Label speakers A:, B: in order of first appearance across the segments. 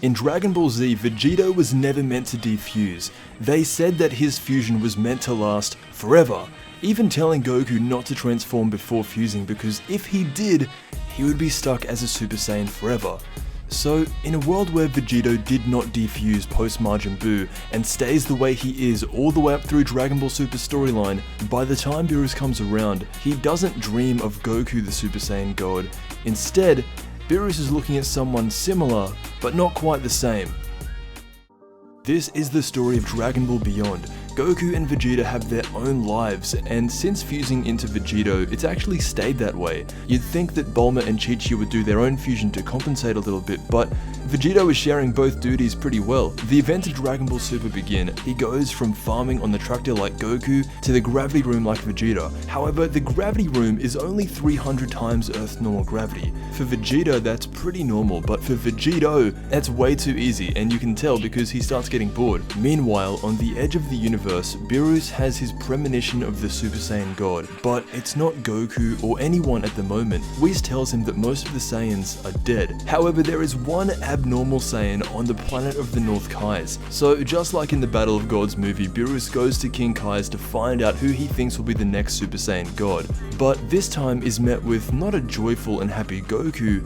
A: In Dragon Ball Z, Vegito was never meant to defuse. They said that his fusion was meant to last forever, even telling Goku not to transform before fusing because if he did, he would be stuck as a Super Saiyan forever. So, in a world where Vegito did not defuse post Majin Buu and stays the way he is all the way up through Dragon Ball Super storyline, by the time Beerus comes around, he doesn't dream of Goku the Super Saiyan God. Instead, Beerus is looking at someone similar, but not quite the same. This is the story of Dragon Ball Beyond. Goku and Vegeta have their own lives, and since fusing into Vegito, it's actually stayed that way. You'd think that Bulma and Chi-Chi would do their own fusion to compensate a little bit, but Vegito is sharing both duties pretty well. The events of Dragon Ball Super begin. He goes from farming on the tractor like Goku to the gravity room like Vegeta. However, the gravity room is only 300 times Earth's normal gravity. For Vegeta, that's pretty normal, but for Vegito, that's way too easy, and you can tell because he starts getting bored. Meanwhile, on the edge of the universe, Beerus has his premonition of the Super Saiyan God, but it's not Goku or anyone at the moment. Whis tells him that most of the Saiyans are dead. However, there is one abnormal Saiyan on the planet of the North Kais. So just like in the Battle of Gods movie, Beerus goes to King Kais to find out who he thinks will be the next Super Saiyan God. But this time is met with not a joyful and happy Goku,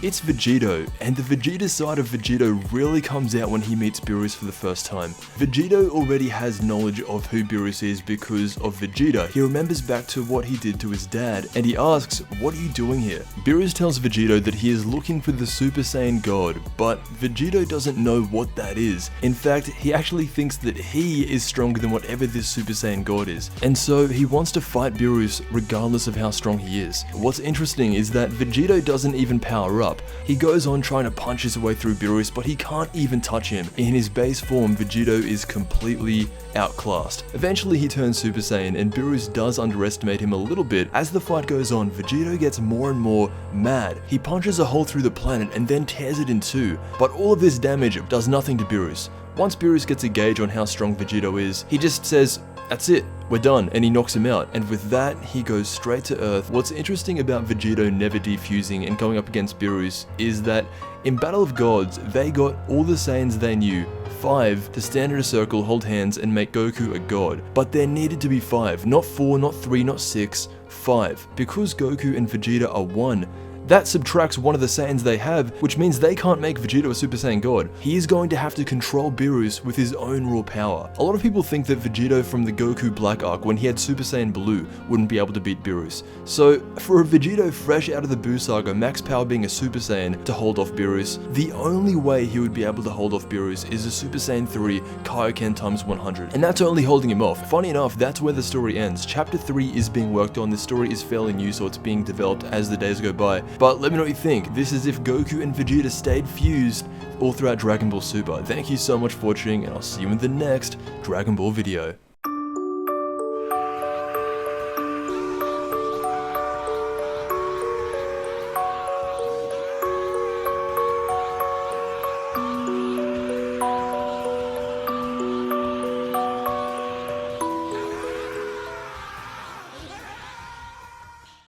A: it's Vegito, and the Vegeta side of Vegito really comes out when he meets Beerus for the first time. Vegito already has knowledge of who Beerus is because of Vegeta. He remembers back to what he did to his dad, and he asks, "What are you doing here?" Beerus tells Vegito that he is looking for the Super Saiyan God, but Vegito doesn't know what that is. In fact, he actually thinks that he is stronger than whatever this Super Saiyan God is, and so he wants to fight Beerus regardless of how strong he is. What's interesting is that Vegito doesn't even power up. He goes on trying to punch his way through Beerus, but he can't even touch him. In his base form, Vegito is completely outclassed. Eventually he turns Super Saiyan, and Beerus does underestimate him a little bit. As the fight goes on, Vegito gets more and more mad. He punches a hole through the planet and then tears it in two, but all of this damage does nothing to Beerus. Once Beerus gets a gauge on how strong Vegito is, he just says, "That's it, we're done," and he knocks him out, and with that, he goes straight to Earth. What's interesting about Vegito never defusing and going up against Beerus is that in Battle of Gods, they got all the Saiyans they knew, 5, to stand in a circle, hold hands, and make Goku a god. But there needed to be 5, not 4, not 3, not 6, 5. Because Goku and Vegeta are 1, that subtracts one of the Saiyans they have, which means they can't make Vegito a Super Saiyan God. He is going to have to control Beerus with his own raw power. A lot of people think that Vegito from the Goku Black arc, when he had Super Saiyan Blue, wouldn't be able to beat Beerus. So, for a Vegito fresh out of the Buu saga, max power being a Super Saiyan to hold off Beerus, the only way he would be able to hold off Beerus is a Super Saiyan 3 Kaioken times 100. And that's only holding him off. Funny enough, that's where the story ends. Chapter 3 is being worked on. The story is fairly new, so it's being developed as the days go by. But let me know what you think. This is if Goku and Vegeta stayed fused all throughout Dragon Ball Super. Thank you so much for watching, and I'll see you in the next Dragon Ball video.